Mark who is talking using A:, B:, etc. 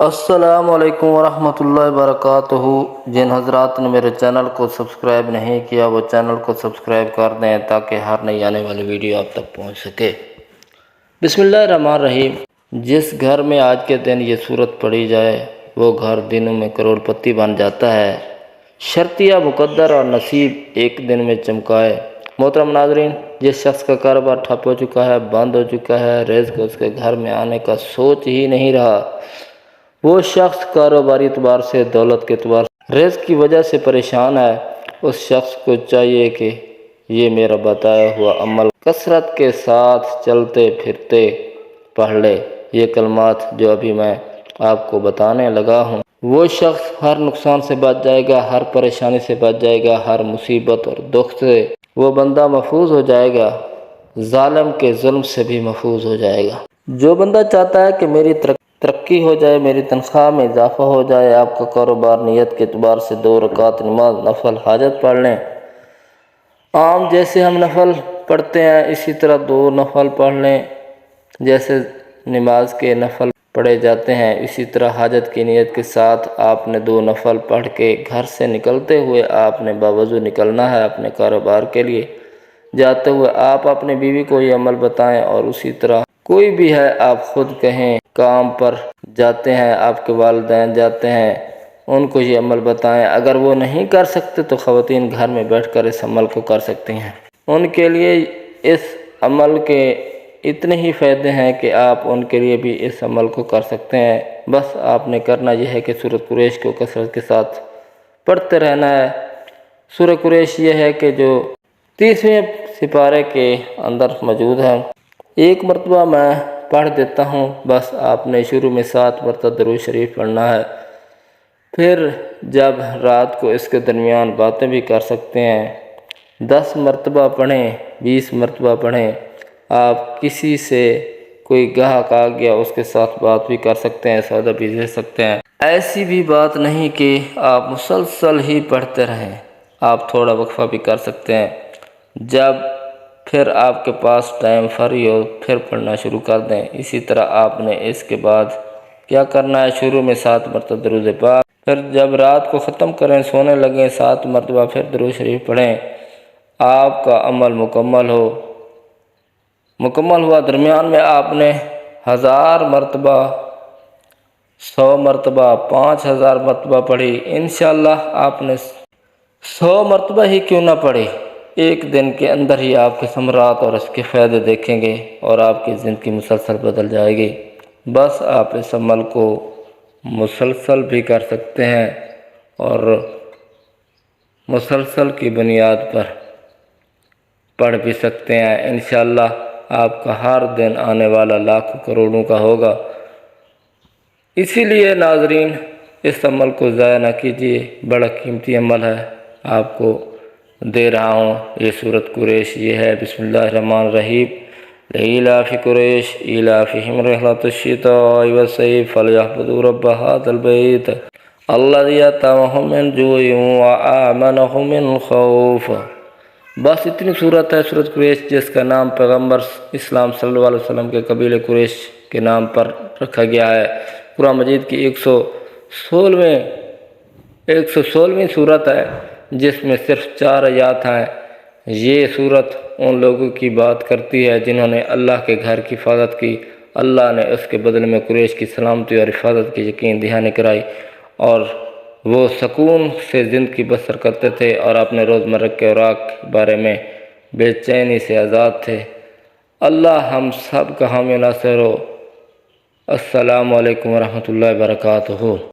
A: السلام علیکم ورحمۃ اللہ وبرکاتہ۔ جن حضرات نے میرے چینل کو سبسکرائب نہیں کیا وہ چینل کو سبسکرائب کر دیں تاکہ ہر نئی آنے والی ویڈیو آپ تک پہنچ سکے۔ بسم اللہ الرحمن الرحیم۔ جس گھر میں آج کے دن یہ سورت پڑھی جائے وہ گھر دنوں میں کروڑ پتی بن جاتا ہے، شرطیہ مقدر اور نصیب ایک دن میں چمکائے۔ محترم ناظرین، جس شخص کا کاروبار ٹھپ ہو چکا ہے، بند ہو چکا ہے، رزق اس کے گھر میں آنے کا سوچ ہی نہیں رہا، وہ شخص کاروباری اعتبار سے، دولت کے اعتبار سے، رزق کی وجہ سے پریشان ہے، اس شخص کو چاہیے کہ یہ میرا بتایا ہوا عمل کثرت کے ساتھ چلتے پھرتے پڑھ لے۔ یہ کلمات جو ابھی میں آپ کو بتانے لگا ہوں، وہ شخص ہر نقصان سے بچ جائے گا، ہر پریشانی سے بچ جائے گا، ہر مصیبت اور دکھ سے وہ بندہ محفوظ ہو جائے گا، ظالم کے ظلم سے بھی محفوظ ہو جائے گا۔ جو بندہ چاہتا ہے کہ میری ترقی ہو جائے، میری تنخواہ میں اضافہ ہو جائے، آپ کا کاروبار نیت کے اعتبار سے 2 رکعت نماز نفل حاجت پڑھ لیں۔ عام جیسے ہم نفل پڑھتے ہیں اسی طرح 2 نفل پڑھ لیں، جیسے نماز کے نفل پڑھے جاتے ہیں اسی طرح حاجت کی نیت کے ساتھ آپ نے 2 نفل پڑھ کے گھر سے نکلتے ہوئے آپ نے باوضو نکلنا ہے۔ اپنے کاروبار کے لیے جاتے ہوئے آپ اپنے بیوی کو یہ عمل بتائیں، اور اسی طرح کوئی بھی ہے آپ خود کہیں کام پر جاتے ہیں، آپ کے والدین جاتے ہیں، ان کو یہ عمل بتائیں۔ اگر وہ نہیں کر سکتے تو خواتین گھر میں بیٹھ کر اس عمل کو کر سکتی ہیں، ان کے لیے اس عمل کے اتنے ہی فائدے ہیں کہ آپ ان کے لیے بھی اس عمل کو کر سکتے ہیں۔ بس آپ نے کرنا یہ ہے کہ سورۃ قریش کو کثرت کے ساتھ پڑھتے رہنا ہے۔ سورۃ قریش یہ ہے کہ جو 30ویں سپارے کے اندر موجود ہے۔ ایک مرتبہ میں پڑھ دیتا ہوں، بس آپ نے شروع میں 7 مرتبہ درود شریف پڑھنا ہے، پھر جب رات کو اس کے درمیان باتیں بھی کر سکتے ہیں، 10 مرتبہ پڑھیں، 20 مرتبہ پڑھیں۔ آپ کسی سے کوئی گاہک آ گیا اس کے ساتھ بات بھی کر سکتے ہیں، سودا بھی دے سکتے ہیں۔ ایسی بھی بات نہیں کہ آپ مسلسل ہی پڑھتے رہیں، آپ تھوڑا وقفہ بھی کر سکتے ہیں۔ جب پھر آپ کے پاس ٹائم فری ہو پھر پڑھنا شروع کر دیں۔ اسی طرح آپ نے اس کے بعد کیا کرنا ہے، شروع میں 7 مرتبہ درود پاک، پھر جب رات کو ختم کریں سونے لگیں 7 مرتبہ پھر درود شریف پڑھیں۔ آپ کا عمل مکمل ہوا، درمیان میں آپ نے 1000 مرتبہ، 100 مرتبہ، 5000 مرتبہ پڑھی، انشاءاللہ آپ نے 100 مرتبہ ہی کیوں نہ پڑھی، ایک دن کے اندر ہی آپ کے ثمرات اور اس کے فائدے دیکھیں گے اور آپ کی زندگی مسلسل بدل جائے گی۔ بس آپ اس عمل کو مسلسل بھی کر سکتے ہیں اور مسلسل کی بنیاد پر پڑھ بھی سکتے ہیں۔ انشاءاللہ آپ کا ہر دن آنے والا لاکھوں کروڑوں کا ہوگا۔ اسی لیے ناظرین اس عمل کو ضائع نہ کیجیے، بڑا قیمتی عمل ہے، آپ کو دے رہا ہوں۔ یہ سورۃ قریش یہ ہے۔ بسم اللہ الرحمن الرحیم۔ لإلاف قریش إیلافهم رحلة الشتاء والصيف فليعبدوا رب هذا البيت الذي أطعمهم من جوع وآمنهم من خوف۔ بس اتنی صورت ہے سورۃ قریش، جس کا نام پیغمبر اسلام صلی اللہ علیہ وسلم کے قبیلے قریش کے نام پر رکھا گیا ہے۔ قرآن مجید کی 116ویں صورت ہے، جس میں صرف 4 آیات ہیں۔ یہ صورت ان لوگوں کی بات کرتی ہے جنہوں نے اللہ کے گھر کی حفاظت کی، اللہ نے اس کے بدلے میں قریش کی سلامتی اور حفاظت کی یقین دہانی کرائی، اور وہ سکون سے زندگی بسر کرتے تھے اور اپنے روزمرہ کے اوراق کے بارے میں بے چینی سے آزاد تھے۔ اللہ ہم سب کا حامی ناصر ہو۔ السلام علیکم ورحمۃ اللہ وبرکاتہ۔